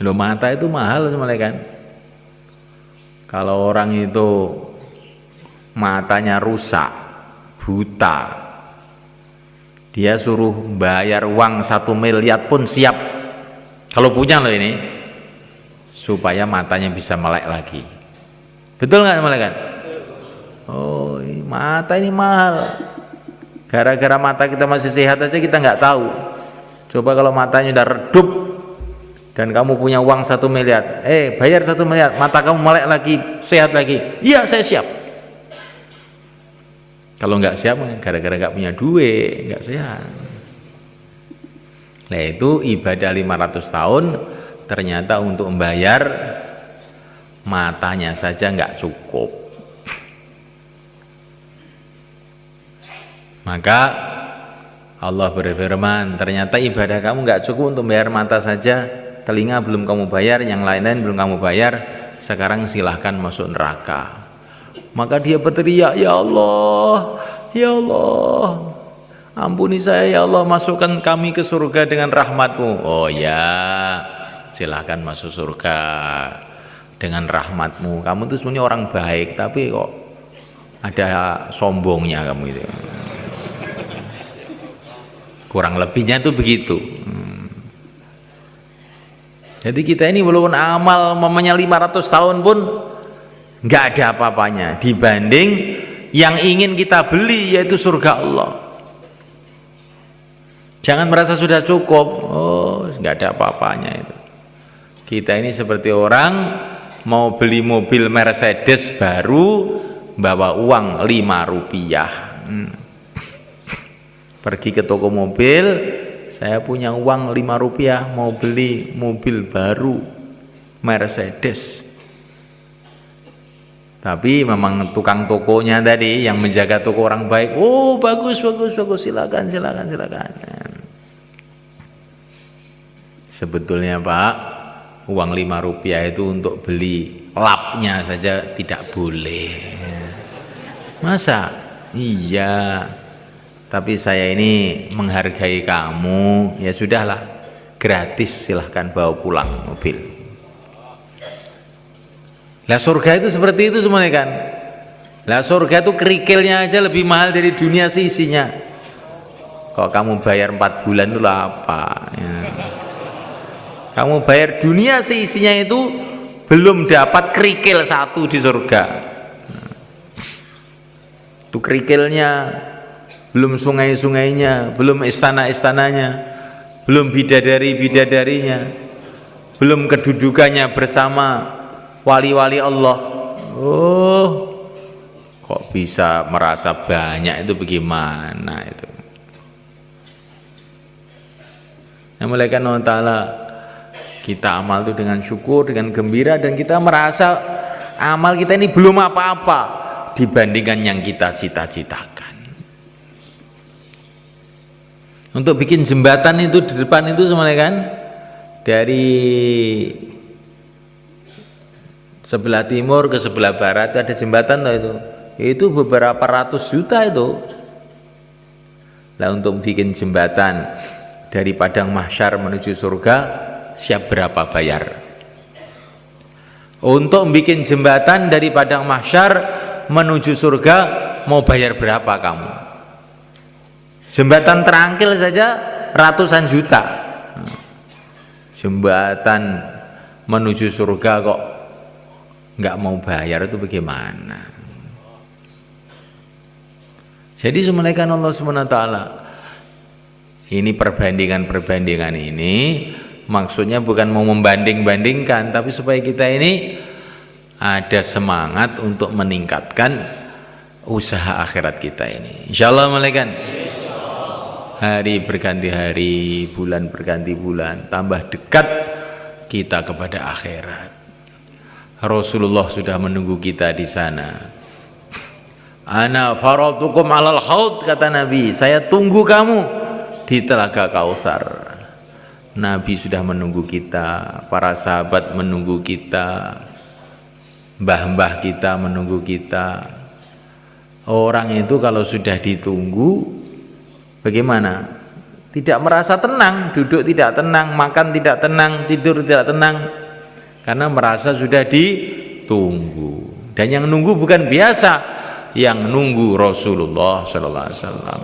Loh, mata itu mahal sebenarnya kan. Kalau orang itu matanya rusak, buta, dia suruh bayar uang 1 miliar pun siap. Kalau punya loh ini, supaya matanya bisa melek lagi. Betul nggak malaikat? Oh, mata ini mahal. Gara-gara mata kita masih sehat aja kita nggak tahu. Coba kalau matanya udah redup dan kamu punya uang 1 miliar, bayar 1 miliar, mata kamu melek lagi, sehat lagi. Iya, saya siap. Kalau nggak siap, gara-gara nggak punya duit, nggak sehat. Nah itu ibadah 500 tahun ternyata untuk membayar matanya saja nggak cukup. Maka Allah berfirman, ternyata ibadah kamu nggak cukup untuk membayar mata saja, telinga belum kamu bayar, yang lain-lain belum kamu bayar, sekarang silahkan masuk neraka. Maka dia berteriak, ya Allah, ampuni saya ya Allah, masukkan kami ke surga dengan rahmatmu. Oh ya, silahkan masuk surga dengan rahmatmu. Kamu itu sebenarnya orang baik, tapi kok ada sombongnya kamu itu. Kurang lebihnya itu begitu. Jadi kita ini walaupun amal mamanya 500 tahun pun nggak ada apa-apanya dibanding yang ingin kita beli, yaitu surga Allah. Jangan merasa sudah cukup, nggak ada apa-apanya itu. Kita ini seperti orang mau beli mobil Mercedes baru, bawa uang 5 rupiah. Pergi ke toko mobil, saya punya uang 5 rupiah mau beli mobil baru Mercedes. Tapi memang tukang tokonya tadi yang menjaga toko orang baik, oh bagus, silakan. Sebetulnya Pak, uang 5 rupiah itu untuk beli lapnya saja tidak boleh. Masa? Iya. Tapi saya ini menghargai kamu, ya sudahlah, gratis, silahkan bawa pulang mobil. Lah surga itu seperti itu semuanya kan. Lah surga itu kerikilnya aja lebih mahal dari dunia seisinya. Kok kamu bayar 4 bulan itu apa ya. Kamu bayar dunia seisinya itu belum dapat kerikil 1 di surga. Itu kerikilnya, belum sungai-sungainya, belum istana-istananya, belum bidadari-bidadarinya, belum kedudukannya bersama wali-wali Allah. Oh, kok bisa merasa banyak itu bagaimana itu? Nah, malaikat Allah Ta'ala, kita amal itu dengan syukur, dengan gembira, dan kita merasa amal kita ini belum apa-apa dibandingkan yang kita cita-citakan. Untuk bikin jembatan itu di depan itu semuanya kan, dari sebelah timur ke sebelah barat ada jembatan itu beberapa ratus juta itu. Lah untuk bikin jembatan dari padang mahsyar menuju surga, siap berapa bayar? Untuk bikin jembatan dari padang mahsyar menuju surga, mau bayar berapa kamu? Jembatan terangkil saja ratusan juta. Jembatan menuju surga kok nggak mau bayar, itu bagaimana? Jadi semulaikan Allah SWT, ini perbandingan ini maksudnya bukan mau membanding-bandingkan, tapi supaya kita ini ada semangat untuk meningkatkan usaha akhirat kita ini. Insyaallah malaikat. Hari berganti hari, bulan berganti bulan, tambah dekat kita kepada akhirat. Rasulullah sudah menunggu kita di sana. Ana faratukum alal haud, kata Nabi, saya tunggu kamu di telaga Kautsar. Nabi sudah menunggu kita, para sahabat menunggu kita, mbah-mbah kita menunggu kita. Orang itu kalau sudah ditunggu, bagaimana? Tidak merasa tenang, duduk tidak tenang, makan tidak tenang, tidur tidak tenang, karena merasa sudah ditunggu. Dan yang nunggu bukan biasa, yang nunggu Rasulullah Sallallahu Alaihi Wasallam.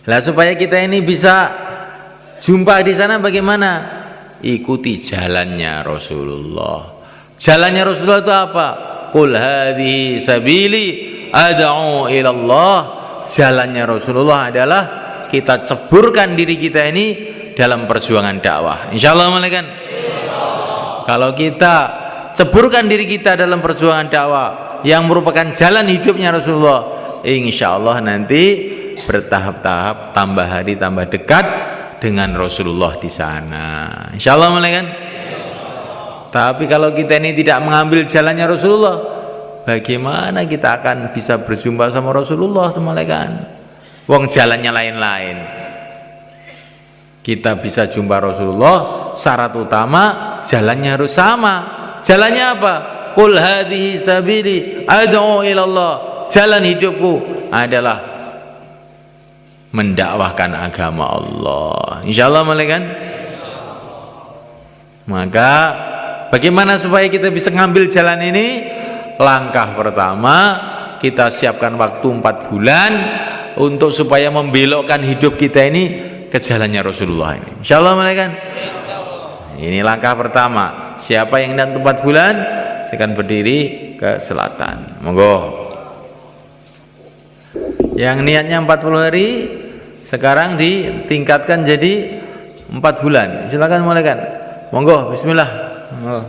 Lah supaya kita ini bisa Jumpa di sana bagaimana? Ikuti jalannya Rasulullah. Jalannya Rasulullah itu apa? Qul hadhihi sabili ad'u ila Allah. Jalannya Rasulullah adalah kita ceburkan diri kita ini dalam perjuangan dakwah. Insyaallah malaikat. Kalau kita ceburkan diri kita dalam perjuangan dakwah yang merupakan jalan hidupnya Rasulullah, insyaallah nanti bertahap-tahap, tambah hari tambah dekat dengan Rasulullah di sana. Insyaallah malaikat. Tapi kalau kita ini tidak mengambil jalannya Rasulullah, bagaimana kita akan bisa berjumpa sama Rasulullah malaikat? Wong jalannya lain-lain. Kita bisa jumpa Rasulullah, syarat utama jalannya harus sama. Jalannya apa? Qul hadhihi sabili ad'u ila Allah. Jalan hidupku adalah mendakwahkan agama Allah. Insyaallah malaikat. Maka bagaimana supaya kita bisa ngambil jalan ini? Langkah pertama, kita siapkan waktu 4 bulan untuk supaya membelokkan hidup kita ini ke jalannya Rasulullah ini. Insyaallah malaikat. Ini langkah pertama. Siapa yang hendak 4 bulan, silakan berdiri ke selatan. Monggo. Yang niatnya 40 hari sekarang ditingkatkan jadi 4 bulan. Silakan malaikat. Monggo, bismillah. Monggo.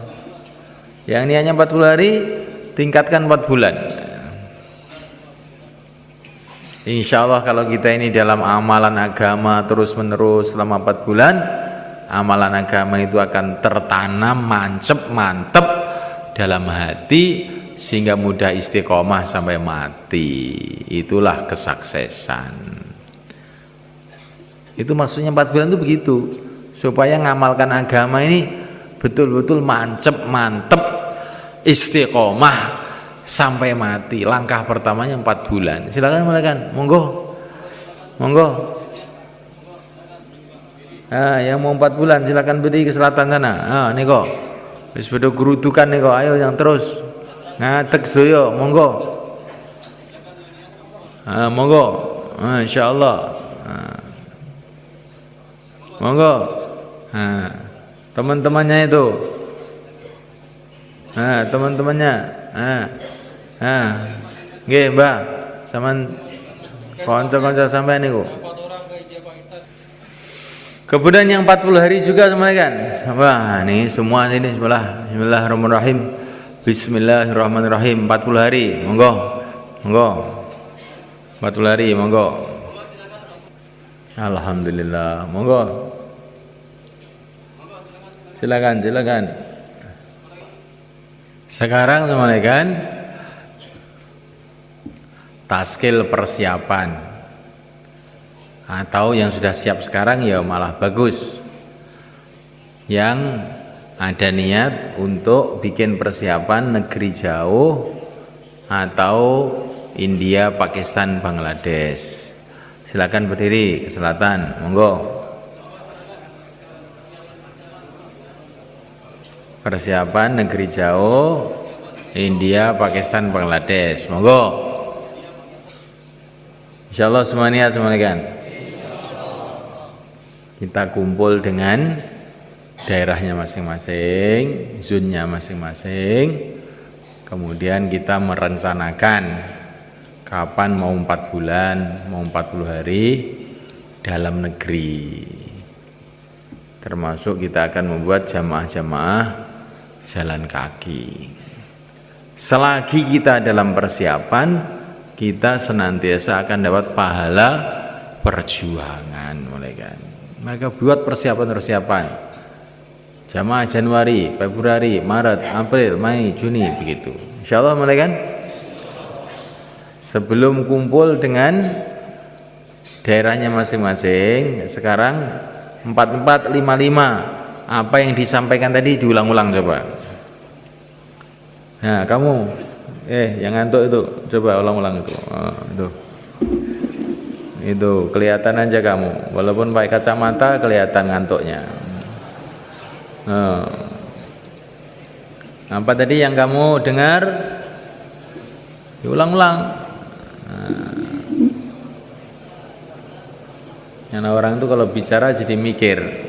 Yang niatnya 40 hari tingkatkan 4 bulan. Insya Allah kalau kita ini dalam amalan agama terus menerus selama 4 bulan, amalan agama itu akan tertanam mantep dalam hati sehingga mudah istiqomah sampai mati. Itulah kesuksesan. Itu maksudnya 4 bulan itu begitu, supaya ngamalkan agama ini betul-betul mantep istiqomah sampai mati. Langkah pertamanya 4 bulan. Silakan malaikat. Monggo. Yang mau 4 bulan silakan berdiri ke selatan sana. Niko. Wis bedo gerudukan niko. Ayo yang terus. Ngadeg soyo. Monggo. Monggo. Insyaallah. Monggo. Teman-temannya itu. Teman-temannya. Nggih, Mbah. Saman kanca-kanca sampean niku. Kemudian yang 40 hari juga malaikat. Wah, ini semua sini bismillahirrahmanirrahim. Bismillahirrahmanirrahim 40 hari. Monggo. 40 hari, monggo. Alhamdulillah. Monggo. Silakan. Sekarang malaikat taskil persiapan, atau yang sudah siap sekarang ya malah bagus. Yang ada niat untuk bikin persiapan negeri jauh atau India, Pakistan, Bangladesh, silakan berdiri ke selatan. Monggo. Persiapan negeri jauh India, Pakistan, Bangladesh. Monggo. Insyaallah semuanya kan. Kita kumpul dengan daerahnya masing-masing, zonnya masing-masing. Kemudian kita merencanakan kapan mau 4 bulan, mau 40 hari dalam negeri. Termasuk kita akan membuat jamaah-jamaah jalan kaki. Selagi kita dalam persiapan, kita senantiasa akan dapat pahala perjuangan, malaikat. Maka buat persiapan. Jamaah Januari, Februari, Maret, April, Mei, Juni, begitu. Insyaallah malaikat. Sebelum kumpul dengan daerahnya masing-masing, sekarang 4455. Apa yang disampaikan tadi diulang-ulang coba. Nah, kamu yang ngantuk itu coba ulang-ulang itu. Itu kelihatan aja kamu, walaupun pakai kacamata kelihatan ngantuknya. Apa tadi yang kamu dengar? Diulang-ulang. Karena orang itu kalau bicara jadi mikir.